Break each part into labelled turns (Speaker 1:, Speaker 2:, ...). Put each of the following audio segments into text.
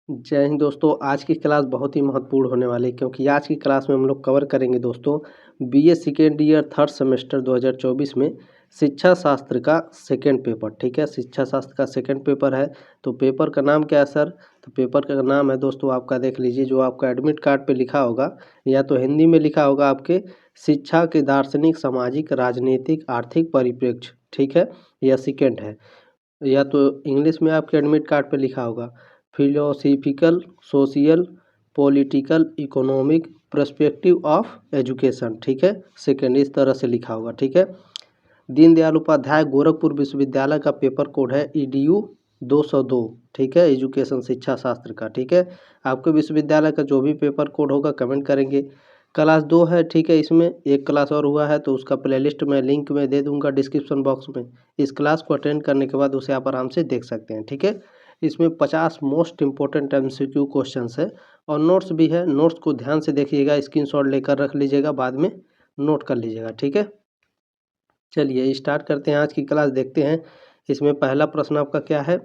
Speaker 1: जय हिंद दोस्तों। आज की क्लास बहुत ही महत्वपूर्ण होने वाली है क्योंकि आज की क्लास में हम लोग कवर करेंगे दोस्तों BA second year third semester 2024 में शिक्षा शास्त्र का सेकेंड पेपर। ठीक है, शिक्षा शास्त्र का सेकेंड पेपर है। तो पेपर का नाम क्या है सर? तो पेपर का नाम है दोस्तों, आपका देख लीजिए, जो आपका एडमिट कार्ड पे लिखा होगा या तो हिंदी में लिखा होगा आपके, शिक्षा के दार्शनिक, सामाजिक, राजनीतिक, आर्थिक परिप्रेक्ष्य। ठीक है, यह सेकेंड है। या तो इंग्लिश में आपके एडमिट कार्ड पे लिखा होगा philosophical, social, political, economic perspective of education. ठीक है, सेकेंड इस तरह से लिखा होगा। ठीक है, दीनदयाल उपाध्याय गोरखपुर विश्वविद्यालय का पेपर कोड है EDU 202। ठीक है, एजुकेशन शिक्षा शास्त्र का। ठीक है, आपके विश्वविद्यालय का जो भी पेपर कोड होगा कमेंट करेंगे। क्लास 2 है। ठीक है, इसमें एक क्लास और हुआ है तो उसका प्लेलिस्ट मैं लिंक में दे दूंगा डिस्क्रिप्शन बॉक्स में। इस क्लास को अटेंड करने के बाद उसे आप आराम से देख सकते हैं। ठीक है, इसमें 50 मोस्ट इंपॉर्टेंट MCQ क्वेश्चंस है और नोट्स भी है। नोट्स को ध्यान से देखिएगा, स्क्रीनशॉट लेकर रख लीजिएगा, बाद में नोट कर लीजिएगा। ठीक है, चलिए स्टार्ट करते हैं आज की क्लास। देखते हैं इसमें पहला प्रश्न आपका क्या है।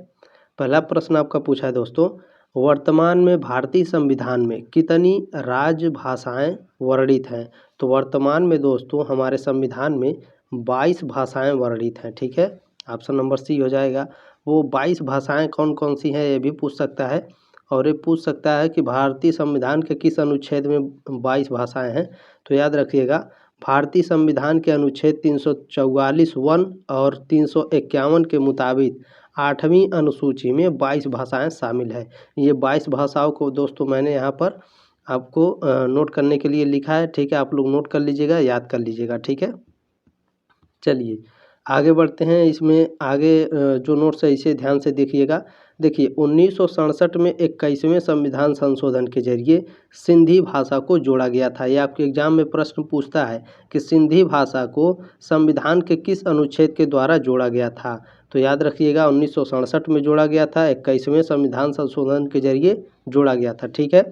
Speaker 1: पहला प्रश्न आपका पूछा है दोस्तों, वर्तमान में भारतीय संविधान में कितनी राजभाषाएं वर्णित हैं? तो वर्तमान में दोस्तों हमारे संविधान में 22 भाषाएं वर्णित हैं। ठीक है, ऑप्शन नंबर सी हो जाएगा। वो 22 भाषाएं कौन कौन सी हैं ये भी पूछ सकता है, और ये पूछ सकता है कि भारतीय संविधान के किस अनुच्छेद में 22 भाषाएं हैं। तो याद रखिएगा, भारतीय संविधान के अनुच्छेद 344(1) और 351 के मुताबिक 8वीं अनुसूची में 22 भाषाएं शामिल है। ये 22 भाषाओं को दोस्तों मैंने यहाँ पर आपको नोट करने के लिए लिखा है। ठीक है, आप लोग नोट कर लीजिएगा, याद कर लीजिएगा। ठीक है, चलिए आगे बढ़ते हैं। इसमें आगे जो नोट्स है इसे ध्यान से देखिएगा। देखिए 1967 में 21वें संविधान संशोधन के जरिए सिंधी भाषा को जोड़ा गया था। ये आपके एग्जाम में प्रश्न पूछता है कि सिंधी भाषा को संविधान के किस अनुच्छेद के द्वारा जोड़ा गया था। तो याद रखिएगा 1967 में जोड़ा गया था, 21वें संविधान संशोधन के जरिए जोड़ा गया था। ठीक है,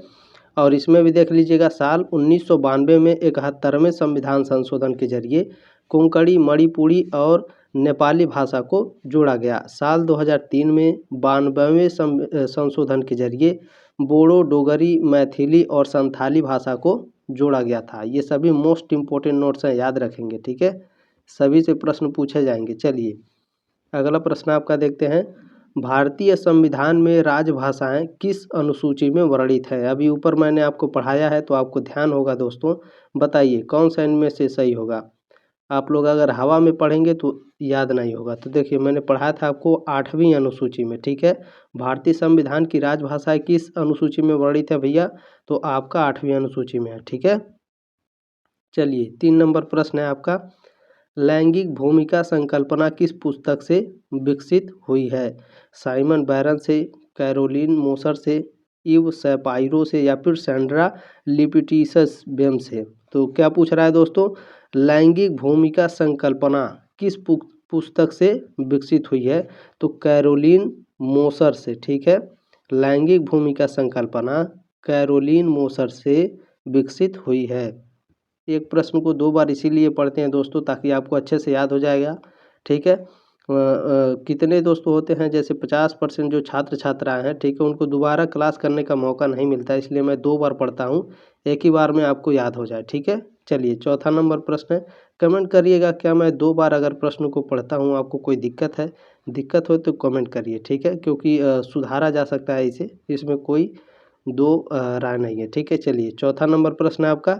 Speaker 1: और इसमें भी देख लीजिएगा साल 1992 में 71वें संविधान संशोधन के जरिए कोंकणी, मणिपुरी और नेपाली भाषा को जोड़ा गया। साल 2003 में 92वें संशोधन के जरिए बोडो, डोगरी, मैथिली और संथाली भाषा को जोड़ा गया था। ये सभी मोस्ट इम्पोर्टेंट नोट्स हैं, याद रखेंगे। ठीक है, सभी से प्रश्न पूछे जाएंगे। चलिए अगला प्रश्न आपका देखते हैं, भारतीय संविधान में राजभाषाएं किस अनुसूची में वर्णित है? अभी ऊपर मैंने आपको पढ़ाया है तो आपको ध्यान होगा दोस्तों, बताइए कौन सा इनमें से सही होगा। आप लोग अगर हवा में पढ़ेंगे तो याद नहीं होगा। तो देखिए मैंने पढ़ाया था आपको 8वीं अनुसूची में। ठीक है, भारतीय संविधान की राजभाषाएं किस अनुसूची में वर्णित है भैया? तो आपका 8वीं अनुसूची में है। ठीक है, चलिए 3 नंबर प्रश्न है आपका, लैंगिक भूमिका संकल्पना किस पुस्तक से विकसित हुई है? साइमन बैरन से, कैरोलिन मोसर से, इव सैपाइरो से या फिर सैंड्रा लिपिटिसस बेम से? तो क्या पूछ रहा है दोस्तों, लैंगिक भूमिका संकल्पना किस पुस्तक से विकसित हुई है? तो कैरोलिन मोसर से। ठीक है, लैंगिक भूमिका संकल्पना कैरोलिन मोसर से विकसित हुई है। एक प्रश्न को 2 बार इसीलिए पढ़ते हैं दोस्तों ताकि आपको अच्छे से याद हो जाएगा। ठीक है, कितने दोस्तों होते हैं, जैसे 50% जो छात्र छात्राएं हैं, ठीक है, उनको दोबारा क्लास करने का मौका नहीं मिलता, इसलिए मैं 2 बार पढ़ता हूँ, एक ही बार में आपको याद हो जाए। ठीक है, चलिए चौथा नंबर प्रश्न है, कमेंट करिएगा क्या मैं 2 बार अगर प्रश्न को पढ़ता हूँ आपको कोई दिक्कत है? दिक्कत हो तो कमेंट करिए। ठीक है, क्योंकि सुधारा जा सकता है इसे, इसमें कोई 2 राय नहीं है। ठीक है, चलिए चौथा नंबर प्रश्न है आपका,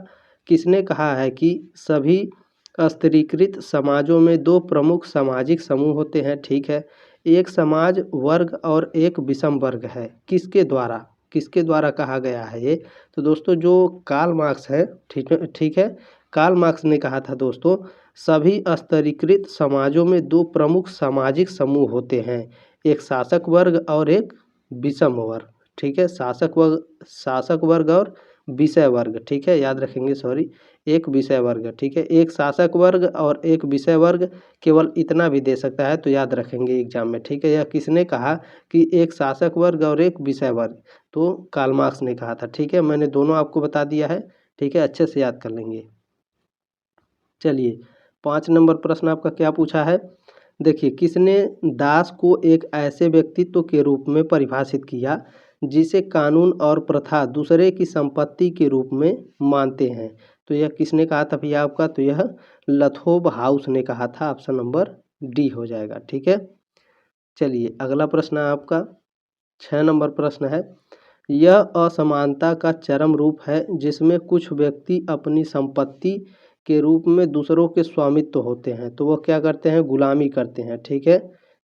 Speaker 1: किसने कहा है कि सभी स्तरीकृत समाजों में 2 प्रमुख सामाजिक समूह होते हैं? ठीक है, एक समाज वर्ग और एक विषम वर्ग है। किसके द्वारा कहा गया है ये? तो दोस्तों जो कार्ल मार्क्स है, ठीक है, कार्ल मार्क्स ने कहा था दोस्तों, सभी स्तरीकृत समाजों में 2 प्रमुख सामाजिक समूह होते हैं, एक शासक वर्ग और एक विषम वर्ग। ठीक है, शासक वर्ग और विषय वर्ग। ठीक है, याद रखेंगे, सॉरी, एक विषय वर्ग। ठीक है, एक शासक वर्ग और एक विषय वर्ग, केवल इतना भी दे सकता है तो याद रखेंगे एग्जाम में। ठीक है, यह किसने कहा कि एक शासक वर्ग और एक विषय वर्ग? तो कार्ल मार्क्स ने कहा था। ठीक है, मैंने दोनों आपको बता दिया है। ठीक है, अच्छे से याद कर लेंगे। चलिए 5 नंबर प्रश्न आपका क्या पूछा है, देखिए, किसने दास को एक ऐसे व्यक्तित्व के रूप में परिभाषित किया जिसे कानून और प्रथा दूसरे की संपत्ति के रूप में मानते हैं। तो यह किसने कहा था भैया आपका? तो यह लथोब हाउस ने कहा था। ऑप्शन नंबर डी हो जाएगा। ठीक है, चलिए अगला प्रश्न है आपका 6 नंबर प्रश्न है, यह असमानता का चरम रूप है जिसमें कुछ व्यक्ति अपनी संपत्ति के रूप में दूसरों के स्वामित्व होते हैं। तो वो क्या करते हैं? गुलामी करते हैं। ठीक है,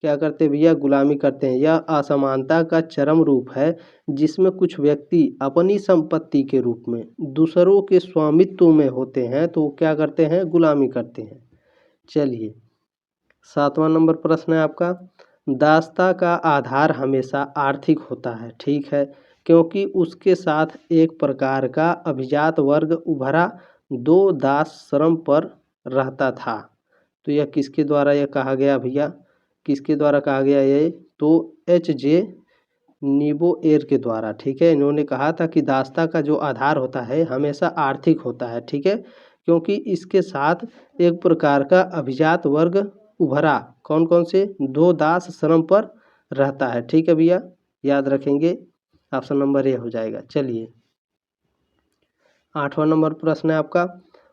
Speaker 1: क्या करते हैं भैया? गुलामी करते हैं। यह असमानता का चरम रूप है जिसमें कुछ व्यक्ति अपनी संपत्ति के रूप में दूसरों के स्वामित्व में होते हैं। तो वो क्या करते हैं? गुलामी करते हैं। चलिए 7वां नंबर प्रश्न है आपका, दास्ता का आधार हमेशा आर्थिक होता है। ठीक है, क्योंकि उसके साथ एक प्रकार का अभिजात वर्ग उभरा दो दास श्रम पर रहता था। तो यह किसके द्वारा यह कहा गया भैया? किसके द्वारा कहा गया ये? तो H.J. नीबोएर के द्वारा। ठीक है, इन्होंने कहा था कि दास्ता का जो आधार होता है हमेशा आर्थिक होता है। ठीक है, क्योंकि इसके साथ एक प्रकार का अभिजात वर्ग उभरा, कौन कौन से? दो दास श्रम पर रहता है। ठीक है भैया, याद रखेंगे। ऑप्शन नंबर ए हो जाएगा। चलिए 8वां नंबर प्रश्न है आपका,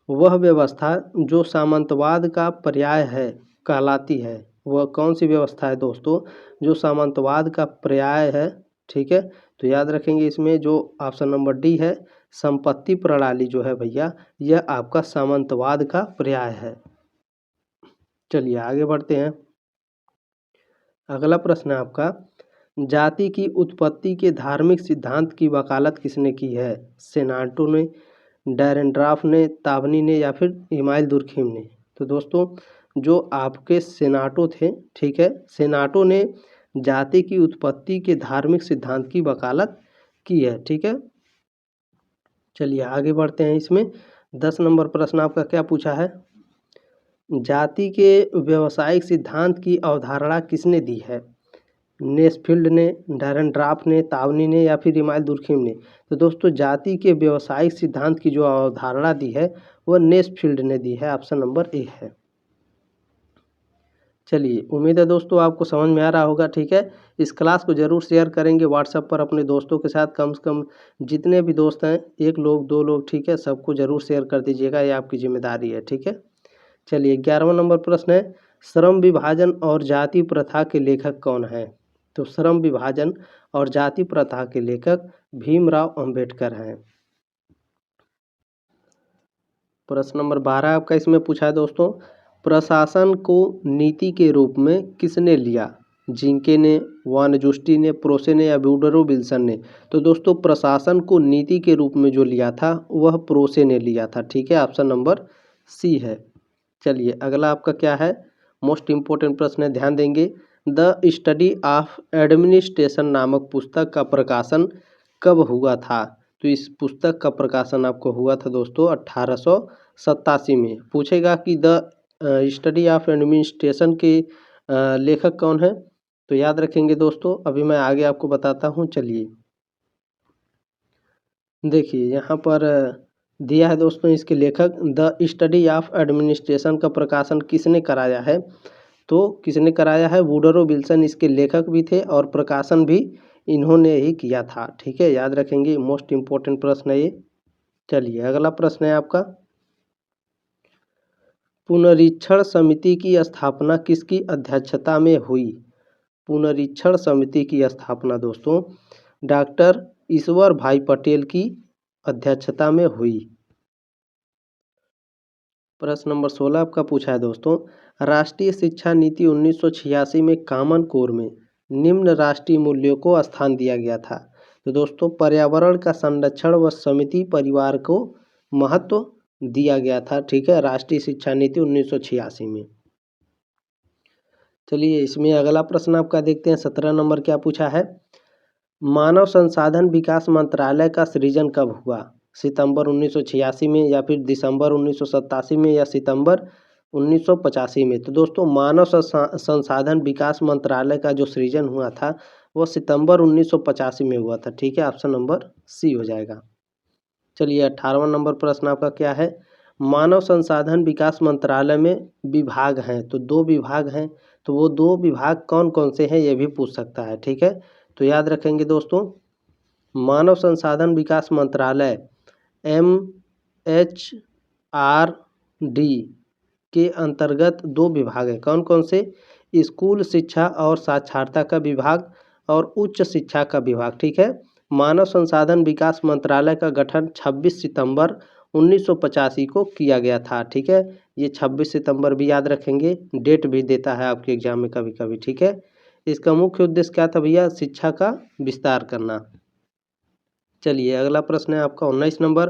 Speaker 1: वह व्यवस्था जो सामंतवाद का पर्याय है कहलाती है। वह कौन सी व्यवस्था है दोस्तों जो सामंतवाद का पर्याय है? ठीक है, तो याद रखेंगे इसमें जो ऑप्शन नंबर डी है, संपत्ति प्रणाली जो है भैया यह आपका सामंतवाद का पर्याय है। चलिए आगे बढ़ते हैं। अगला प्रश्न है आपका, जाति की उत्पत्ति के धार्मिक सिद्धांत की वकालत किसने की है? सेनाटो ने, डैरेनड्रॉफ ने, ताबनी ने या फिर इमाइल दुर्खिम ने? तो दोस्तों जो आपके सेनाटो थे, ठीक है, सेनाटो ने जाति की उत्पत्ति के धार्मिक सिद्धांत की वकालत की है। ठीक है, चलिए आगे बढ़ते हैं। इसमें 10 नंबर प्रश्न आपका क्या पूछा है, जाति के व्यावसायिक सिद्धांत की अवधारणा किसने दी है? नेस्फील्ड ने, डैरेनड्रॉफ ने, तावनी ने या फिर इमाइल दुर्खिम ने? तो दोस्तों जाति के व्यावसायिक सिद्धांत की जो अवधारणा दी है वह नेस्फील्ड ने दी है। ऑप्शन नंबर ए है। चलिए उम्मीद है दोस्तों आपको समझ में आ रहा होगा। ठीक है, इस क्लास को ज़रूर शेयर करेंगे व्हाट्सएप पर अपने दोस्तों के साथ। कम से कम जितने भी दोस्त हैं, 1 लोग 2 लोग, ठीक है, सबको ज़रूर शेयर कर दीजिएगा, ये आपकी जिम्मेदारी है। ठीक है, चलिए 11वां नंबर प्रश्न है, श्रम विभाजन और जाति प्रथा के लेखक कौन हैं? तो श्रम विभाजन और जाति प्रथा के लेखक भीमराव अंबेडकर हैं। प्रश्न नंबर 12 आपका इसमें पूछा है दोस्तों, प्रशासन को नीति के रूप में किसने लिया? जिंके ने, वानजुस्टी ने, प्रोसे ने या वुडरो विल्सन ने? तो दोस्तों प्रशासन को नीति के रूप में जो लिया था वह प्रोसे ने लिया था। ठीक है, ऑप्शन नंबर सी है। चलिए अगला आपका क्या है, मोस्ट इम्पोर्टेंट प्रश्न है, ध्यान देंगे। द स्टडी ऑफ एडमिनिस्ट्रेशन नामक पुस्तक का प्रकाशन कब हुआ था? तो इस पुस्तक का प्रकाशन आपको हुआ था दोस्तों 1887 में। पूछेगा कि द स्टडी ऑफ एडमिनिस्ट्रेशन के लेखक कौन है? तो याद रखेंगे दोस्तों, अभी मैं आगे आपको बताता हूँ। चलिए देखिए यहाँ पर दिया है दोस्तों, इसके लेखक द स्टडी ऑफ एडमिनिस्ट्रेशन का प्रकाशन किसने कराया है? तो किसने कराया है? वुडरो विल्सन इसके लेखक भी थे और प्रकाशन भी इन्होंने ही किया था। ठीक है, याद रखेंगे, मोस्ट इम्पोर्टेंट प्रश्न है ये। चलिए अगला प्रश्न है आपका, पुनरीक्षण समिति की स्थापना किसकी अध्यक्षता में हुई? पुनरीक्षण समिति की स्थापना दोस्तों डॉक्टर ईश्वर भाई पटेल की अध्यक्षता में हुई। प्रश्न नंबर 16 आपका पूछा है दोस्तों, राष्ट्रीय शिक्षा नीति 1986 में कॉमन कोर में निम्न राष्ट्रीय मूल्यों को स्थान दिया गया था। तो दोस्तों पर्यावरण का संरक्षण व समिति परिवार को महत्व दिया गया था। ठीक है, राष्ट्रीय शिक्षा नीति 1986 में। चलिए इसमें अगला प्रश्न आपका देखते हैं, 17 नंबर क्या पूछा है, मानव संसाधन विकास मंत्रालय का सृजन कब हुआ? सितंबर 1986 में या फिर दिसंबर 1987 में या सितंबर 1985 में? तो दोस्तों मानव संसाधन विकास मंत्रालय का जो सृजन हुआ था वो सितंबर 1985 में हुआ था। ठीक है, ऑप्शन नंबर सी हो जाएगा। चलिए 18वां नंबर प्रश्न आपका क्या है, मानव संसाधन विकास मंत्रालय में विभाग हैं, तो 2 विभाग हैं, तो वो 2 विभाग कौन कौन से हैं ये भी पूछ सकता है। ठीक है, तो याद रखेंगे दोस्तों, मानव संसाधन विकास मंत्रालय MHRD के अंतर्गत 2 विभाग है। कौन कौन से? स्कूल शिक्षा और साक्षरता का विभाग और उच्च शिक्षा का विभाग। ठीक है। मानव संसाधन विकास मंत्रालय का गठन 26 सितंबर 1985 को किया गया था। ठीक है। ये 26 सितंबर भी याद रखेंगे, डेट भी देता है आपके एग्जाम में कभी कभी। ठीक है। इसका मुख्य उद्देश्य क्या था भैया? शिक्षा का विस्तार करना। चलिए अगला प्रश्न है आपका 19 नंबर।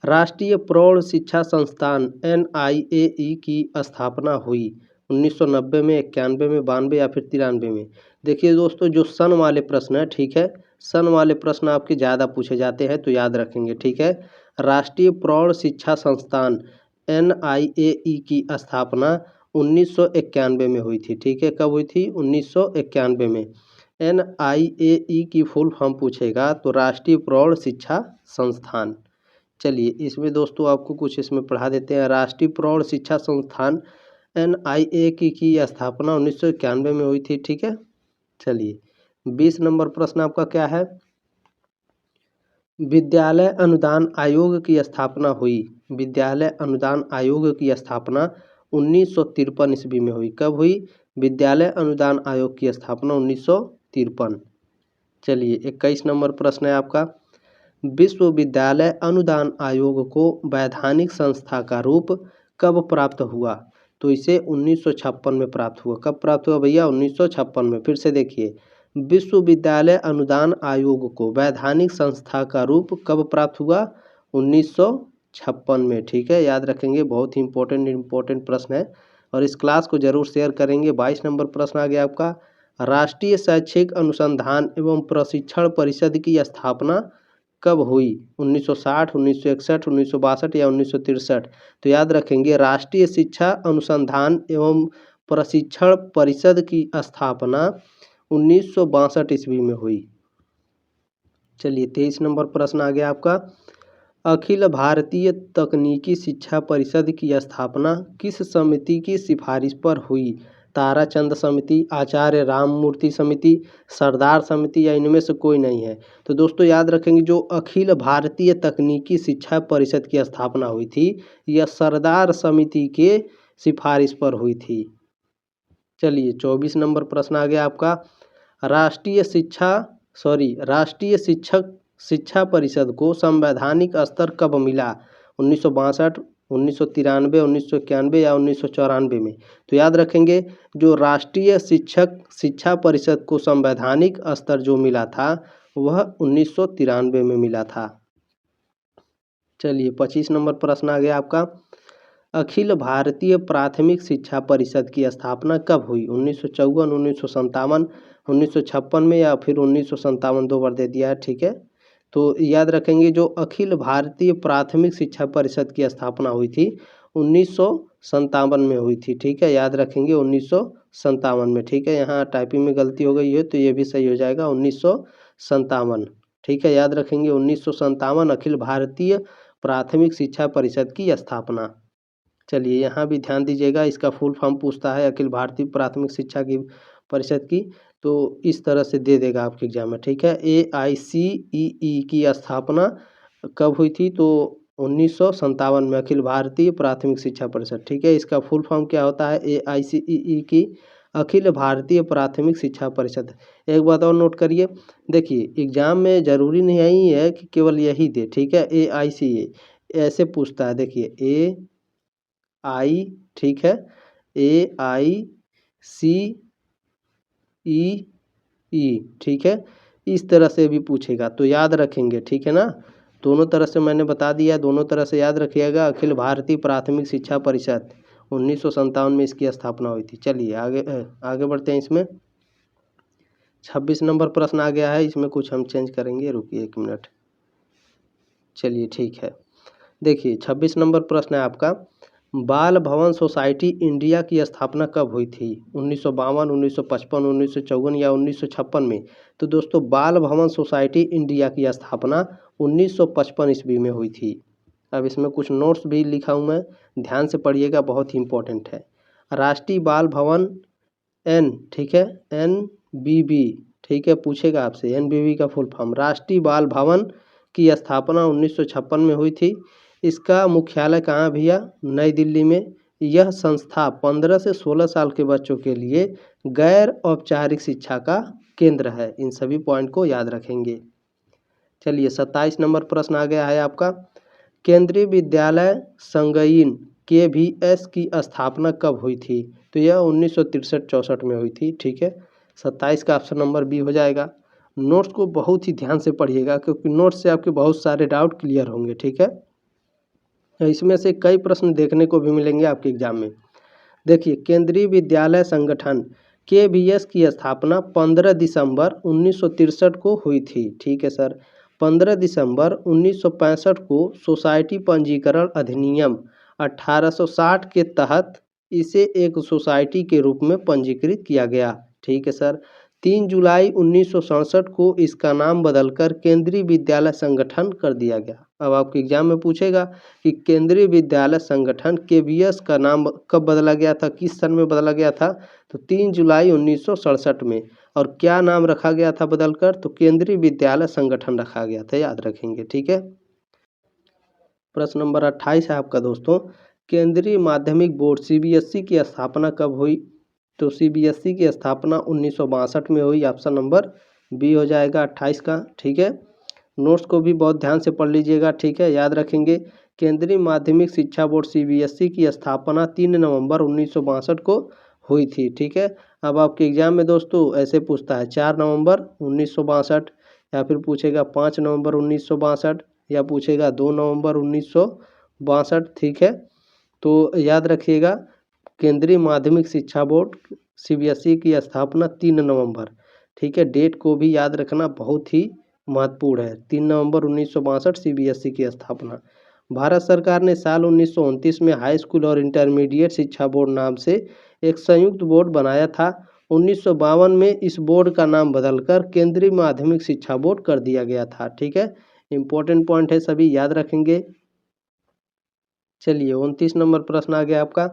Speaker 1: राष्ट्रीय प्रौढ़ शिक्षा संस्थान NIAE की स्थापना हुई 1990 में, 91 में, 92 या फिर 93 में। देखिए दोस्तों, जो सन वाले प्रश्न है, ठीक है, सन वाले प्रश्न आपके ज़्यादा पूछे जाते हैं तो याद रखेंगे। ठीक है। राष्ट्रीय प्रौढ़ शिक्षा संस्थान NIAE की स्थापना 1991 में हुई थी। ठीक है। कब हुई थी? 1991 में। NIAE की फुल फॉर्म पूछेगा तो राष्ट्रीय प्रौढ़ शिक्षा संस्थान। चलिए इसमें दोस्तों आपको कुछ इसमें पढ़ा देते हैं। राष्ट्रीय प्रौढ़ शिक्षा संस्थान NIAE की स्थापना 1991 में हुई थी। ठीक है। चलिए 20 नंबर प्रश्न आपका क्या है? विद्यालय अनुदान आयोग की स्थापना हुई। विद्यालय अनुदान आयोग की स्थापना 1953 ईस्वी में हुई। कब हुई? विद्यालय अनुदान आयोग की स्थापना 1953। चलिए 21 नंबर प्रश्न है आपका। विश्वविद्यालय अनुदान आयोग को वैधानिक संस्था का रूप कब प्राप्त हुआ? तो इसे 1956 में प्राप्त हुआ। कब प्राप्त हुआ भैया? 1956 में। फिर से देखिए, विश्वविद्यालय अनुदान आयोग को वैधानिक संस्था का रूप कब प्राप्त हुआ? 1956 में। ठीक है, याद रखेंगे, बहुत ही इंपॉर्टेंट प्रश्न है और इस क्लास को जरूर शेयर करेंगे। 22 नंबर प्रश्न आ गया आपका। राष्ट्रीय शैक्षिक अनुसंधान एवं प्रशिक्षण परिषद की स्थापना कब हुई? 1960, 1961, 1962 या 1963? तो याद रखेंगे, राष्ट्रीय शिक्षा अनुसंधान एवं प्रशिक्षण परिषद की स्थापना 1962 ईस्वी में हुई। चलिए 23 नंबर प्रश्न आ गया आपका। अखिल भारतीय तकनीकी शिक्षा परिषद की स्थापना किस समिति की सिफारिश पर हुई? ताराचंद समिति, आचार्य राममूर्ति समिति, सरदार समिति या इनमें से कोई नहीं है? तो दोस्तों याद रखेंगे, जो अखिल भारतीय तकनीकी शिक्षा परिषद की स्थापना हुई थी यह सरदार समिति के सिफारिश पर हुई थी। चलिए 24 नंबर प्रश्न आ गया आपका। राष्ट्रीय शिक्षा परिषद को संवैधानिक स्तर कब मिला? 1962, 1993, 1991 या 1994 में? तो याद रखेंगे, जो राष्ट्रीय शिक्षा परिषद को संवैधानिक स्तर जो मिला था वह 1993 में मिला था। चलिए 25 नंबर प्रश्न आ गया आपका। अखिल भारतीय प्राथमिक शिक्षा परिषद की स्थापना कब हुई? 1954, 1957, 1956 में या फिर 1957? 2 बार दे दिया है। ठीक है, तो याद रखेंगे, जो अखिल भारतीय प्राथमिक शिक्षा परिषद की स्थापना हुई थी 1957 में हुई थी। ठीक है, याद रखेंगे 1957 में। ठीक है, यहाँ टाइपिंग में गलती हो गई है तो ये भी सही हो जाएगा 1957। ठीक है, याद रखेंगे 1957 अखिल भारतीय प्राथमिक शिक्षा परिषद की स्थापना। चलिए यहाँ भी ध्यान दीजिएगा, इसका फुल फॉर्म पूछता है अखिल भारतीय प्राथमिक शिक्षा की परिषद की, तो इस तरह से दे देगा आपके एग्जाम में। ठीक है, AICEE की स्थापना कब हुई थी? तो 1957 में अखिल भारतीय प्राथमिक शिक्षा परिषद। ठीक है, इसका फुल फॉर्म क्या होता है? AICEE की अखिल भारतीय प्राथमिक शिक्षा परिषद। एक बात और नोट करिए, देखिए एग्जाम में जरूरी नहीं है कि केवल यही दे। ठीक है, AICE ऐसे पूछता है, देखिए ठीक है, AICEE, ठीक है, इस तरह से भी पूछेगा तो याद रखेंगे। ठीक है ना, दोनों तरह से मैंने बता दिया, दोनों तरह से याद रखिएगा। अखिल भारतीय प्राथमिक शिक्षा परिषद 1957 में इसकी स्थापना हुई थी। चलिए आगे बढ़ते हैं। इसमें 26 नंबर प्रश्न आ गया है, इसमें कुछ हम चेंज करेंगे, रुकिए 1 मिनट। चलिए ठीक है, देखिए 26 नंबर प्रश्न है आपका। बाल भवन सोसाइटी इंडिया की स्थापना कब हुई थी? 1952, 1955, 1954 या 1956 में? तो दोस्तों बाल भवन सोसाइटी इंडिया की स्थापना 1955 ईस्वी में हुई थी। अब इसमें कुछ नोट्स भी लिखा हूँ मैं, ध्यान से पढ़िएगा, बहुत ही इंपॉर्टेंट है। राष्ट्रीय बाल भवन ठीक है, NBB, ठीक है, पूछेगा आपसे। एनबीवी का फुल फॉर्म राष्ट्रीय बाल भवन की स्थापना 1956 में हुई थी। इसका मुख्यालय कहाँ भैया? नई दिल्ली में। यह संस्था 15 से 16 साल के बच्चों के लिए गैर औपचारिक शिक्षा का केंद्र है। इन सभी पॉइंट को याद रखेंगे। चलिए 27 नंबर प्रश्न आ गया है आपका। केंद्रीय विद्यालय संगइन KVS की स्थापना कब हुई थी? तो यह 1963-64 में हुई थी। ठीक है, 27 का ऑप्शन नंबर बी हो जाएगा। नोट्स को बहुत ही ध्यान से पढ़िएगा क्योंकि नोट्स से आपके बहुत सारे डाउट क्लियर होंगे। ठीक है, इसमें से कई प्रश्न देखने को भी मिलेंगे आपके एग्जाम में। देखिए, केंद्रीय विद्यालय संगठन KVS की स्थापना 15 दिसंबर 1963 को हुई थी। ठीक है सर, 15 दिसंबर 1965 को सोसाइटी पंजीकरण अधिनियम 1860 के तहत इसे एक सोसाइटी के रूप में पंजीकृत किया गया। ठीक है सर, 3 जुलाई 1967 को इसका नाम बदलकर केंद्रीय विद्यालय संगठन कर दिया गया। अब आपके एग्जाम में पूछेगा कि केंद्रीय विद्यालय संगठन KVS का नाम कब बदला गया था, किस सन में बदला गया था? तो 3 जुलाई 1967 में। और क्या नाम रखा गया था बदलकर? तो केंद्रीय विद्यालय संगठन रखा गया था, याद रखेंगे। ठीक है, प्रश्न नंबर 28 है आपका दोस्तों। केंद्रीय माध्यमिक बोर्ड CBSE की स्थापना कब हुई? तो CBSE की स्थापना 1962 में हुई। ऑप्शन नंबर बी हो जाएगा 28 का। ठीक है, नोट्स को भी बहुत ध्यान से पढ़ लीजिएगा। ठीक है, याद रखेंगे। केंद्रीय माध्यमिक शिक्षा बोर्ड CBSE की स्थापना 3 नवंबर 1962 को हुई थी। ठीक है, अब आपके एग्जाम में दोस्तों ऐसे पूछता है 4 नवंबर 1962, या फिर पूछेगा 5 नवंबर 1962, या पूछेगा 2 नवंबर 1962। ठीक है, तो याद रखिएगा केंद्रीय माध्यमिक शिक्षा बोर्ड CBSE की स्थापना 3 नवंबर। ठीक है, डेट को भी याद रखना बहुत ही महत्वपूर्ण है। 3 नवंबर 1962 CBSE की स्थापना। भारत सरकार ने साल 1929 में हाई स्कूल और इंटरमीडिएट शिक्षा बोर्ड नाम से एक संयुक्त बोर्ड बनाया था। 1952 में इस बोर्ड का नाम बदलकर केंद्रीय माध्यमिक शिक्षा बोर्ड कर दिया गया था। ठीक है, इंपॉर्टेंट पॉइंट है, सभी याद रखेंगे। चलिए 29 नंबर प्रश्न आ गया आपका।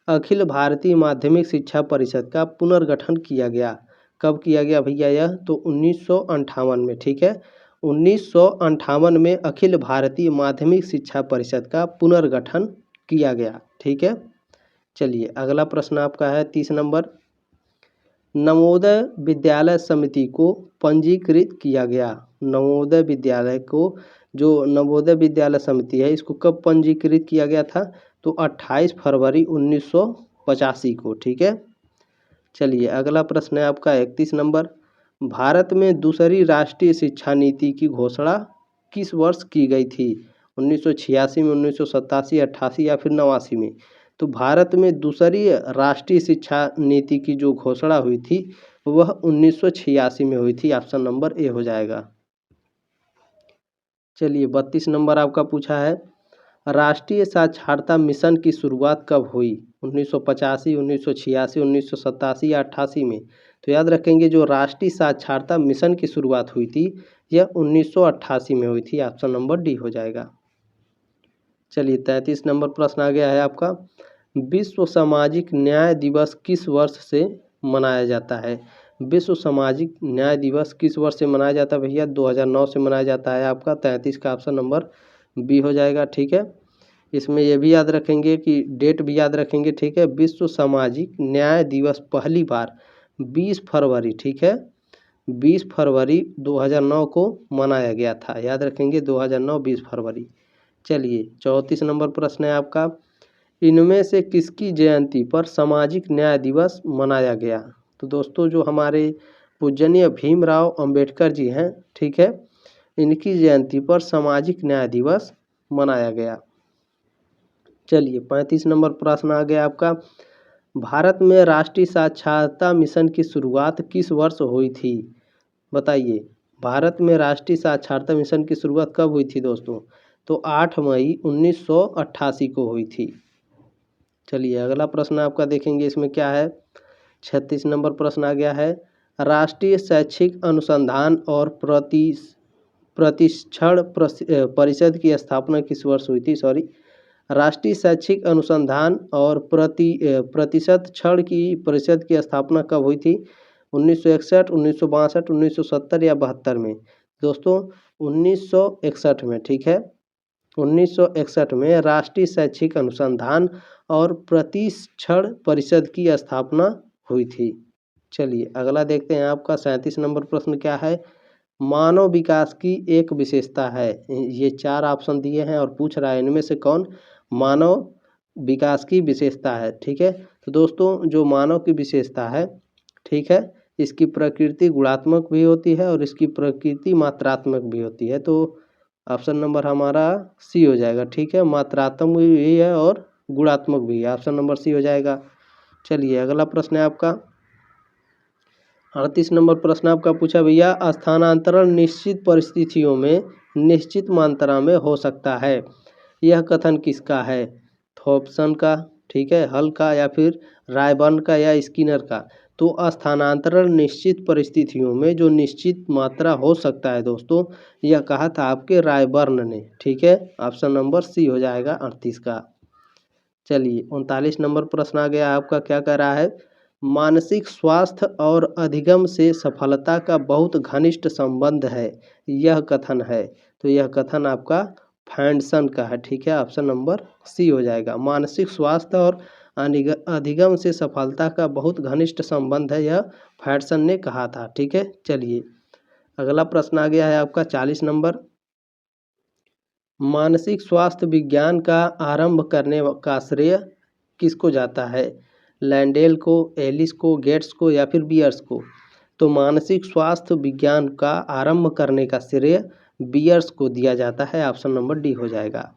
Speaker 1: अखिल भारतीय माध्यमिक शिक्षा परिषद का पुनर्गठन किया गया। कब किया गया भैया यह? तो 1958 में। ठीक है, 1958 में अखिल भारतीय माध्यमिक शिक्षा परिषद का पुनर्गठन किया गया। ठीक है, चलिए अगला प्रश्न आपका है 30 नंबर। नवोदय विद्यालय समिति को पंजीकृत किया गया। नवोदय विद्यालय को, जो नवोदय विद्यालय समिति है, इसको कब पंजीकृत किया गया था? तो 28 फरवरी 1985 को। ठीक है, चलिए अगला प्रश्न है आपका 31 नंबर। भारत में दूसरी राष्ट्रीय शिक्षा नीति की घोषणा किस वर्ष की गई थी? 1986 में, 1987, 88 या फिर 89 में? तो भारत में दूसरी राष्ट्रीय शिक्षा नीति की जो घोषणा हुई थी वह 1986 में हुई थी। ऑप्शन नंबर ए हो जाएगा। चलिए 32 नंबर आपका पूछा है। राष्ट्रीय साक्षरता मिशन की शुरुआत कब हुई? 1985, 1986, 1987 या 88 में? तो याद रखेंगे जो राष्ट्रीय साक्षरता मिशन की शुरुआत हुई थी यह 1988 में हुई थी। ऑप्शन नंबर डी हो जाएगा। चलिए 33 नंबर प्रश्न आ गया है आपका। विश्व सामाजिक न्याय दिवस किस वर्ष से मनाया जाता है? विश्व सामाजिक न्याय दिवस किस वर्ष से मनाया जाता है भैया? 2009 से मनाया जाता है आपका। 33 का ऑप्शन नंबर बी हो जाएगा। ठीक है, इसमें यह भी याद रखेंगे कि डेट भी याद रखेंगे। ठीक है, विश्व सामाजिक न्याय दिवस पहली बार 20 फरवरी, ठीक है, 20 फरवरी 2009 को मनाया गया था। याद रखेंगे 2009 20 फरवरी। चलिए 34 नंबर प्रश्न है आपका। इनमें से किसकी जयंती पर सामाजिक न्याय दिवस मनाया गया? तो दोस्तों जो हमारे पूजनीय भीमराव अंबेडकर जी हैं, ठीक है, इनकी जयंती पर सामाजिक न्याय दिवस मनाया गया। चलिए 35 नंबर प्रश्न आ गया आपका। भारत में राष्ट्रीय साक्षरता मिशन की शुरुआत किस वर्ष हुई थी? बताइए, भारत में राष्ट्रीय साक्षरता मिशन की शुरुआत कब हुई थी दोस्तों? तो 8 मई 1988 को हुई थी। चलिए अगला प्रश्न आपका देखेंगे, इसमें क्या है। 36 नंबर प्रश्न आ गया है। राष्ट्रीय शैक्षिक अनुसंधान और प्रतिष्ठण परिषद की स्थापना किस वर्ष हुई थी? राष्ट्रीय शैक्षिक अनुसंधान और प्रतिशत क्षण की परिषद की स्थापना कब हुई थी? 1961, 1962, 1970 या 72 में? दोस्तों 1961 में, ठीक है। 1961 में राष्ट्रीय शैक्षिक अनुसंधान और प्रशिक्षण परिषद की स्थापना हुई थी। चलिए अगला देखते हैं, आपका 37 नंबर प्रश्न क्या है? मानव विकास की एक विशेषता है। ये 4 ऑप्शन दिए हैं और पूछ रहा है इनमें से कौन मानव विकास की विशेषता है, ठीक है। तो दोस्तों जो मानव की विशेषता है, ठीक है, इसकी प्रकृति गुणात्मक भी होती है और इसकी प्रकृति मात्रात्मक भी होती है। तो ऑप्शन नंबर हमारा सी हो जाएगा, ठीक है। मात्रात्मक भी है और गुणात्मक भी है, ऑप्शन नंबर सी हो जाएगा। चलिए अगला प्रश्न है आपका 38 नंबर प्रश्न आपका पूछा भैया, स्थानांतरण निश्चित परिस्थितियों में निश्चित मात्रा में हो सकता है, यह कथन किसका है? थॉम्पसन का, ठीक है, हल का, या फिर रायबर्न का या स्किनर का? तो स्थानांतरण निश्चित परिस्थितियों में जो निश्चित मात्रा हो सकता है दोस्तों, यह कहा था आपके रायबर्न ने, ठीक है। ऑप्शन नंबर सी हो जाएगा 38 का। चलिए 39 नंबर प्रश्न आ गया आपका, क्या कह रहा है? मानसिक स्वास्थ्य और अधिगम से सफलता का बहुत घनिष्ठ संबंध है, यह कथन है। तो यह कथन आपका फैंडसन का है, ठीक है। ऑप्शन नंबर सी हो जाएगा। मानसिक स्वास्थ्य और अधिगम से सफलता का बहुत घनिष्ठ संबंध है, यह फैंडसन ने कहा था, ठीक है। चलिए अगला प्रश्न आ गया है आपका 40 नंबर। मानसिक स्वास्थ्य विज्ञान का आरंभ करने का श्रेय किसको जाता है? लैंडेल को, एलिस को, गेट्स को या फिर बियर्स को? तो मानसिक स्वास्थ्य विज्ञान का आरंभ करने का श्रेय बियर्स को दिया जाता है, ऑप्शन नंबर डी हो जाएगा।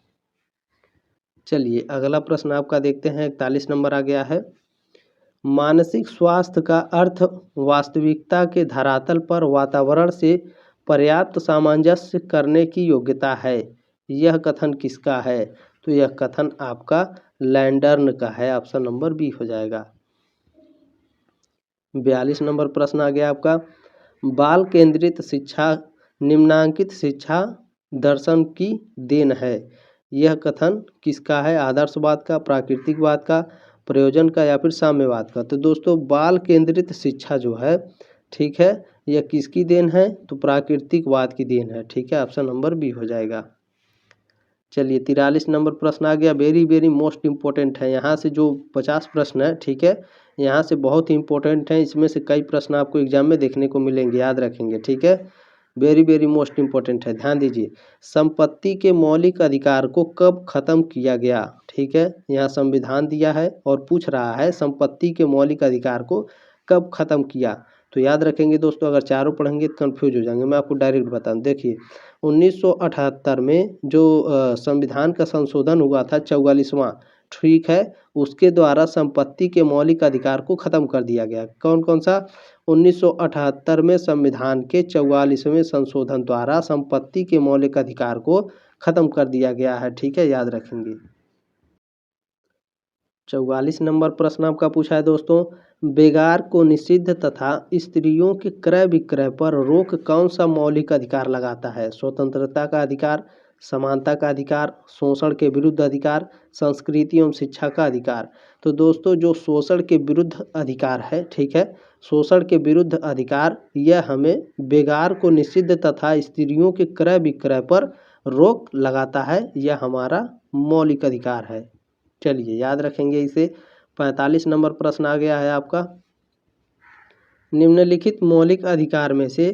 Speaker 1: चलिए अगला प्रश्न आपका देखते हैं, 41 नंबर आ गया है। मानसिक स्वास्थ्य का अर्थ वास्तविकता के धरातल पर वातावरण से पर्याप्त सामंजस्य करने की योग्यता है, यह कथन किसका है? तो यह कथन आपका लैंडर्न का है, ऑप्शन नंबर बी हो जाएगा। 42 नंबर प्रश्न आ गया आपका, बाल केंद्रित शिक्षा निम्नांकित शिक्षा दर्शन की देन है, यह कथन किसका है? आदर्शवाद का, प्राकृतिकवाद का, प्रयोजन का या फिर साम्यवाद का? तो दोस्तों बाल केंद्रित शिक्षा जो है, ठीक है, यह किसकी देन है? तो प्राकृतिकवाद की देन है, ठीक है। ऑप्शन नंबर बी हो जाएगा। चलिए 43 नंबर प्रश्न आ गया, वेरी वेरी मोस्ट इम्पोर्टेंट है। यहाँ से जो 50 प्रश्न है, ठीक है, यहाँ से बहुत ही इंपॉर्टेंट है। इसमें से कई प्रश्न आपको एग्जाम में देखने को मिलेंगे, याद रखेंगे, ठीक है। वेरी वेरी मोस्ट इम्पोर्टेंट है, ध्यान दीजिए। संपत्ति के मौलिक अधिकार को कब खत्म किया गया? ठीक है, यहाँ संविधान दिया है और पूछ रहा है संपत्ति के मौलिक अधिकार को कब खत्म किया। तो याद रखेंगे दोस्तों, अगर चारों पढ़ेंगे तो कन्फ्यूज हो जाएंगे। मैं आपको डायरेक्ट बता दूँ, देखिए 1978 में जो संविधान का संशोधन हुआ था 44वां, ठीक है, उसके द्वारा संपत्ति के मौलिक अधिकार को खत्म कर दिया गया। कौन कौन सा? 1978 में संविधान के 44वें संशोधन द्वारा संपत्ति के मौलिक अधिकार को खत्म कर दिया गया है, ठीक है, याद रखेंगे। 44 नंबर प्रश्न आपका पूछा है दोस्तों, बेगार को निषिद्ध तथा स्त्रियों के क्रय विक्रय पर रोक कौन सा मौलिक अधिकार लगाता है? स्वतंत्रता का अधिकार, समानता का अधिकार, शोषण के विरुद्ध अधिकार, संस्कृति एवं शिक्षा का अधिकार? तो दोस्तों जो शोषण के विरुद्ध अधिकार है, ठीक है, शोषण के विरुद्ध अधिकार, यह हमें बेगार को निषिद्ध तथा स्त्रियों के क्रय विक्रय पर रोक लगाता है, यह हमारा मौलिक अधिकार है। चलिए याद रखेंगे इसे। 45 नंबर प्रश्न आ गया है आपका, निम्नलिखित मौलिक अधिकार में से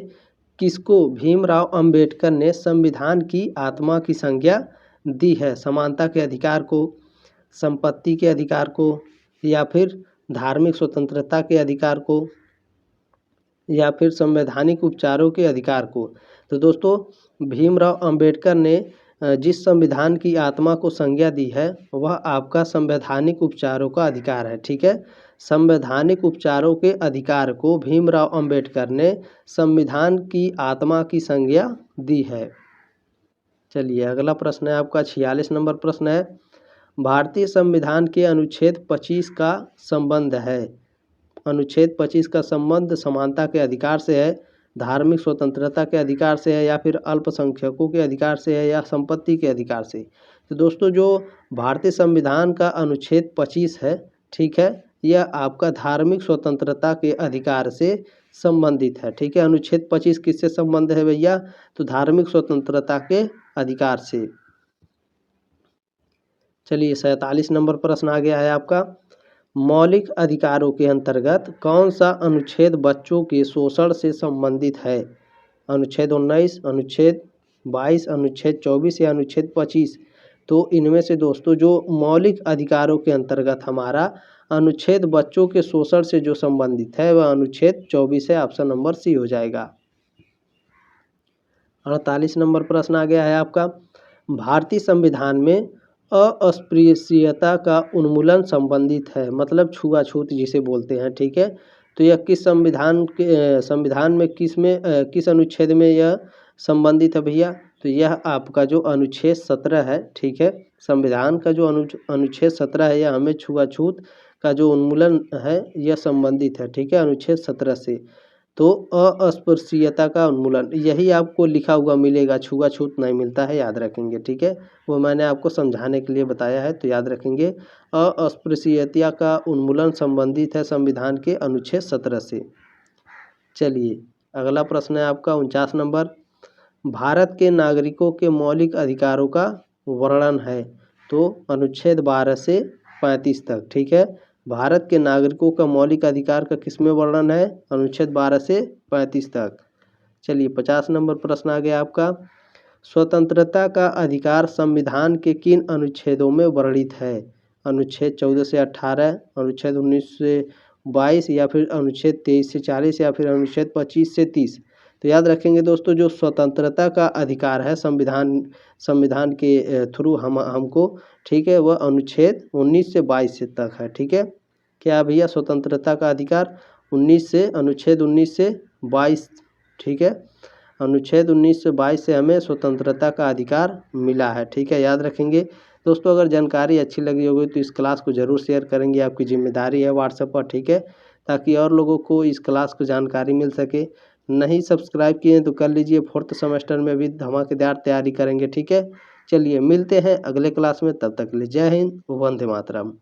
Speaker 1: किसको भीमराव अंबेडकर ने संविधान की आत्मा की संज्ञा दी है? समानता के अधिकार को, संपत्ति के अधिकार को, या फिर धार्मिक स्वतंत्रता के अधिकार को, या फिर संवैधानिक उपचारों के अधिकार को? तो दोस्तों भीमराव अंबेडकर ने जिस संविधान की आत्मा को संज्ञा दी है वह आपका संवैधानिक उपचारों का अधिकार है, ठीक है। संवैधानिक उपचारों के अधिकार को भीमराव अंबेडकर ने संविधान की आत्मा की संज्ञा दी है। चलिए अगला प्रश्न है आपका 46 नंबर प्रश्न है, भारतीय संविधान के अनुच्छेद 25 का संबंध है। अनुच्छेद 25 का संबंध समानता के अधिकार से है, धार्मिक स्वतंत्रता के अधिकार से है, या फिर अल्पसंख्यकों के अधिकार से है, या संपत्ति के अधिकार से? तो दोस्तों जो भारतीय संविधान का अनुच्छेद 25 है, ठीक है, यह आपका धार्मिक स्वतंत्रता के अधिकार से संबंधित है। ठीक है, अनुच्छेद 25 किससे संबंध है भैया? तो धार्मिक स्वतंत्रता के अधिकार से। चलिए 47 नंबर प्रश्न आ गया है आपका। मौलिक अधिकारों के अंतर्गत कौन सा अनुच्छेद बच्चों के शोषण से संबंधित है? अनुच्छेद 19, अनुच्छेद 22, अनुच्छेद 24 या अनुच्छेद 25? तो इनमें से दोस्तों जो मौलिक अधिकारों के अंतर्गत हमारा अनुच्छेद बच्चों के शोषण से जो संबंधित है वह अनुच्छेद 24 है। ऑप्शन नंबर सी हो जाएगा। 48 नंबर प्रश्न आ गया है आपका। भारतीय संविधान में अस्पृश्यता का उन्मूलन संबंधित है, मतलब छुआछूत जिसे बोलते हैं। ठीक है, तो यह किस संविधान में किस अनुच्छेद में यह संबंधित है भैया? तो यह आपका जो अनुच्छेद 17 है। ठीक है, संविधान का जो अनुच्छेद 17 है यह हमें छुआछूत का जो उन्मूलन है यह संबंधित है। ठीक है, अनुच्छेद 17 से। तो अस्पृश्यता का उन्मूलन यही आपको लिखा हुआ मिलेगा, छुआछूत नहीं मिलता है, याद रखेंगे। ठीक है, वो मैंने आपको समझाने के लिए बताया है, तो याद रखेंगे। अस्पृश्यता का उन्मूलन संबंधित है संविधान के अनुच्छेद 17 से। चलिए अगला प्रश्न है आपका 49 नंबर। भारत के नागरिकों के मौलिक अधिकारों का वर्णन है, तो अनुच्छेद 12 से 35 तक। ठीक है, भारत के नागरिकों का मौलिक अधिकार का किसमें वर्णन है? अनुच्छेद 12 से 35 तक। चलिए 50 नंबर प्रश्न आ गया आपका। स्वतंत्रता का अधिकार संविधान के किन अनुच्छेदों में वर्णित है? अनुच्छेद 14 से 18, अनुच्छेद 19 से 22 या फिर अनुच्छेद 23 से 40 या फिर अनुच्छेद 25 से 30? तो याद रखेंगे दोस्तों, जो स्वतंत्रता का अधिकार है संविधान के थ्रू हमको, ठीक है, वह अनुच्छेद 19 से 22 तक है। ठीक है, क्या भैया? स्वतंत्रता का अधिकार अनुच्छेद 19 से 22। ठीक है, अनुच्छेद 19 से 22 से हमें स्वतंत्रता का अधिकार मिला है। ठीक है, याद रखेंगे दोस्तों। अगर जानकारी अच्छी लगी होगी तो इस क्लास को ज़रूर शेयर करेंगे, आपकी जिम्मेदारी है व्हाट्सएप पर। ठीक है, ताकि और लोगों को इस क्लास को जानकारी मिल सके। नहीं सब्सक्राइब किए तो कर लीजिए, 4th सेमेस्टर में भी धमाकेदार तैयारी करेंगे। ठीक है, चलिए मिलते हैं अगले क्लास में, तब तक के लिए जय हिंद, वंदे मातरम।